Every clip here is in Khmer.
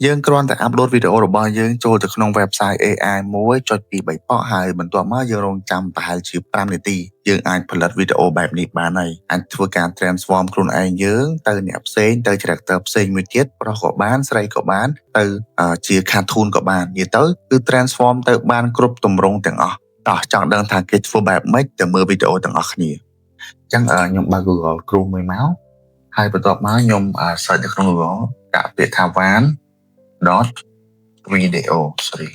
យើងគ្រាន់តែអាប់ឡូតវីដេអូរបស់យើងចូលទៅក្នុង website AI មួយចុចពី3ប៉ុកហើយបន្ទាប់មកយើងរងចាំប្រហែលជា5នាទីយើងអាចផលិតវីដេអូបែបនេះបានហើយអាចធ្វើការ transform ខ្លួនឯងយើងទៅអ្នកផ្សេងទៅ character ផ្សេងមួយទៀតប្រុសក៏បានស្រីក៏បានទៅជា cartoon ក៏បាននិយាយទៅគឺ transform ទៅបានគ្រប់ទម្រង់ទាំងអស់តោះចង់ដឹងថាគេធ្វើបែបម៉េចទៅមើលវីដេអូទាំងអស់គ្នាអញ្ចឹងខ្ញុំបើក Google Chrome មួយមកហើយបន្ទាប់មកខ្ញុំ search នៅក្នុង Google ដាក់ពាក្យថា van dot video sorry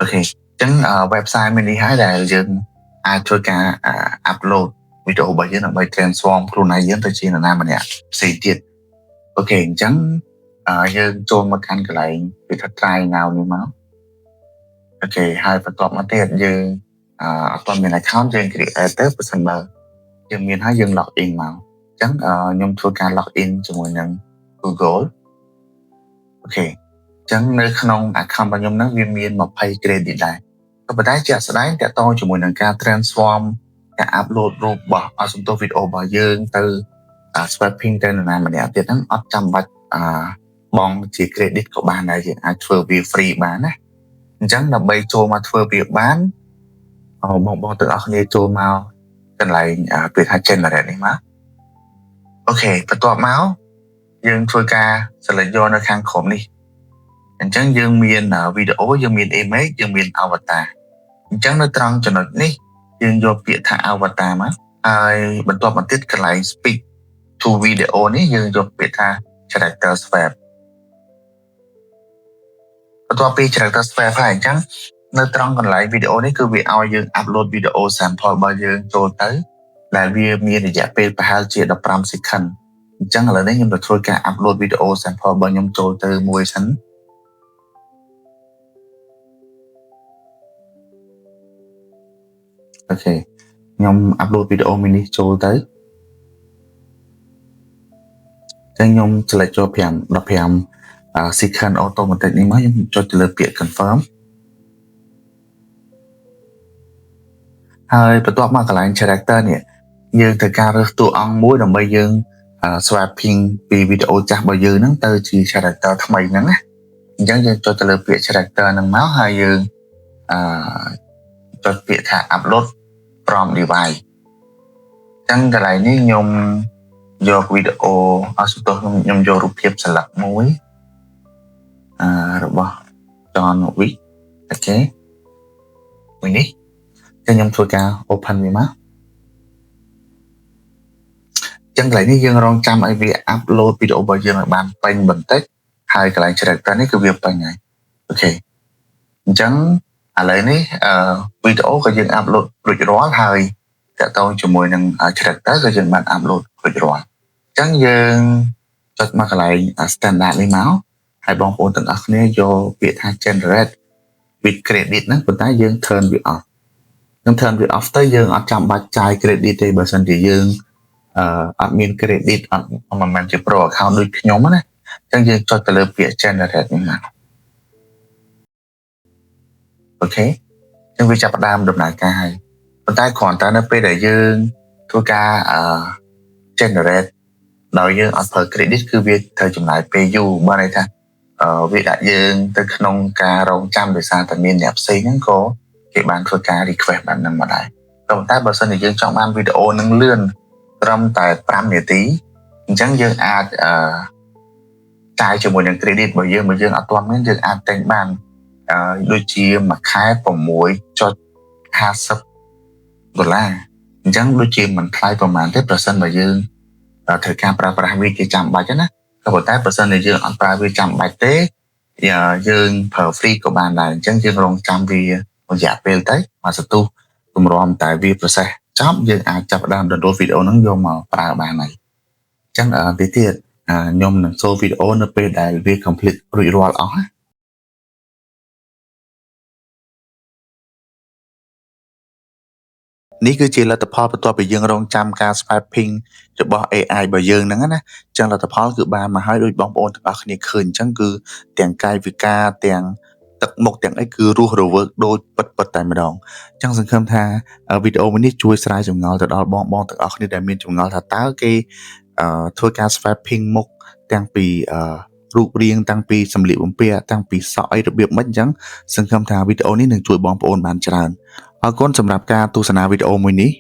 អូខេអញ្ចឹង website មួយនេះហើយដែលយើងអាចធ្វើការ upload វីដេអូរបស់យើងដើម្បី transform ខ្លួនឯងយើងទៅជានរណាម្នាក់ផ្សេងទៀតអូខេអញ្ចឹងយើងចូលមកកាន់កន្លែងវាថា try now នេះមកអូខេហើយបន្ទាប់មកទៀតយើងអត់ទាន់មាន account យើង create ទៅបើសិនបើយើងមានហើយយើង log in មកអញ្ចឹងខ្ញុំធ្វើការ log in ជាមួយនឹង Google អូខេអញ្ចឹងនៅក្នុង account របស់ខ្ញុំហ្នឹងវាមាន20 credit ដែរក៏ប៉ុន្តែជាក់ស្ដែងតកតងជាមួយនឹងការ transform ការ upload រូបរបស់សំទោសវីដេអូរបស់យើងទៅ swapping ទៅនរណាម្នាក់ទៀតហ្នឹងអត់ចាំបាច់បងជា credit ក៏បានដែរយើងអាចធ្វើវា free បានណាអញ្ចឹងដើម្បីចូលមកធ្វើវាបានបងទាំងអស់គ្នាចូលមកកន្លែងពាក្យថា generate នេះមកអូខេបន្ទាប់មកយើងធ្វើការ select យកនៅខាងក្រោមនេះអញ្ចឹងយើងមានវីដេអូយើងមាន image យើងមាន avatar អញ្ចឹងនៅត្រង់ចំណុចនេះយើងយកពាក្យថា avatar មកហើយបន្ទាប់មកទៀតកន្លែង speak to video នេះយើងយកពាក្យថា character swap បន្ទាប់ពី character swap ហើយអញ្ចឹងនៅត្រង់កន្លែងវីដេអូនេះគឺវាឲ្យយើង upload វីដេអូ sample របស់យើងចូលទៅដែលវាមានរយៈពេលប្រហែលជា15 second អញ្ចឹងឥឡូវនេះខ្ញុំទៅធ្វើការ upload វីដេអូ sample របស់ខ្ញុំចូលទៅមួយសិនអូខេខ្ញុំ upload វីដេអូមួយនេះចូលទៅចឹងខ្ញុំ select ចូល15 second automatic នេះមកខ្ញុំចុចទៅលើពាក្យ confirm ហើយបន្ទាប់មកកន្លែង character នេះយើងត្រូវការរើសតួអង្គមួយដើម្បីយើង swapping ពីវីដេអូចាស់របស់យើងហ្នឹងទៅជា character ថ្មីហ្នឹងណាអញ្ចឹងយើងចុចទៅលើពាក្យ character ហ្នឹងមកហើយយើងចុចពាក្យថា upload from device អញ្ចឹងកន្លែងនេះខ្ញុំយកវីដេអូខ្ញុំយករូបភាពស្លឹកមួយរបស់ John Wick អូខេមួយនេះខ្ញុំធ្វើការ open វាមកចឹងកន្លែងនេះយើងរងចាំឲ្យវា upload វីដេអូរបស់យើងឲ្យបានពេញបន្តិចហើយកន្លែង character នេះគឺវាពេញហើយអូខេអញ្ចឹងឥឡូវនេះវីដេអូក៏យើង upload រួចរាល់ហើយតកតងជាមួយនឹង character ក៏យើងបាន upload រួចរាល់អញ្ចឹងយើងចុចមកកន្លែង standard នេះមកហើយបងប្អូនទាំងអស់គ្នាយកពាក្យថា generate with credit ហ្នឹងប៉ុន្តែយើង turn វា off ខ្ញុំ turn វា off ទៅយើងអត់ចាំបាច់ចាយ credit ទេបើសិនជាយើងអត់មាន credit អត់មិនមែនជា pro account ដូចខ្ញុំណាអញ្ចឹងយើងចុចទៅលើពាក្យ generate នេះមកអូខេអញ្ចឹងវាចាប់ផ្ដើមដំណើរការហើយប៉ុន្តែគ្រាន់តែនៅពេលដែលយើងធ្វើការ generate ដោយយើងអត់ប្រើ credit គឺវាត្រូវចំណាយពេលយូរបើន័យថាវាដាក់យើងទៅក្នុងការរងចាំដោយសារតែមានអ្នកផ្សេងហ្នឹងក៏គេបានធ្វើការ request បែបហ្នឹងមកដែរក៏ប៉ុន្តែបើសិនជាយើងចង់បានវីដេអូហ្នឹងលឿនត្រឹមតែ5នាទីអញ្ចឹងយើងអាចចាយជាមួយនឹង credit របស់យើងអត់ទាន់មានយើងអាចតែងបានដូចជាមួយខែ$6.50អញ្ចឹងដូចជាមិនថ្លៃប្រហែលទេប្រសិនបើយើងត្រូវការប្រើប្រាស់វាជាចាំបាច់ណាក៏ប៉ុន្តែបើសិនជាយើងអត់ប្រើវាចាំបាច់ទេយើងប្រើ free ក៏បានដែរអញ្ចឹងយើងរងចាំវារយៈពេលទៅមកសន្ទុះទម្រាំតែវា process ចប់យើងអាចចាប់ផ្ដើម download វីដេអូហ្នឹងយកមកប្រើបានហើយអញ្ចឹងទីទៀតខ្ញុំនឹងចូលវីដេអូនៅពេលដែលវា complete រួចរាល់អស់ណានេះគឺជាលទ្ធផលបន្ទាប់ពីយើងរងចាំការ swapping របស់ AI របស់យើងហ្នឹងណាអញ្ចឹងលទ្ធផលគឺបានមកហើយដូចបងប្អូនទាំងអស់គ្នាឃើញអញ្ចឹងគឺទាំងកាយវិការទាំងទឹកមុខទាំងអីគឺរស់រវើកដូចពិតតែម្ដងអញ្ចឹងសង្ឃឹមថាវីដេអូមួយនេះជួយស្រាយចម្ងល់ទៅដល់បងទាំងអស់គ្នាដែលមានចម្ងល់ថាតើគេធ្វើការ swapping មុខទាំងពី រូបរាងតាំងពីសម្លៀកបំពាក់តាំងពីសក់អីរបៀបម៉េចអញ្ចឹងសង្ឃឹមថាវីដេអូនេះនឹងជួយបងប្អូនបានច្រើនអរគុណសម្រាប់ការទស្សនាវីដេអូមួយនេះ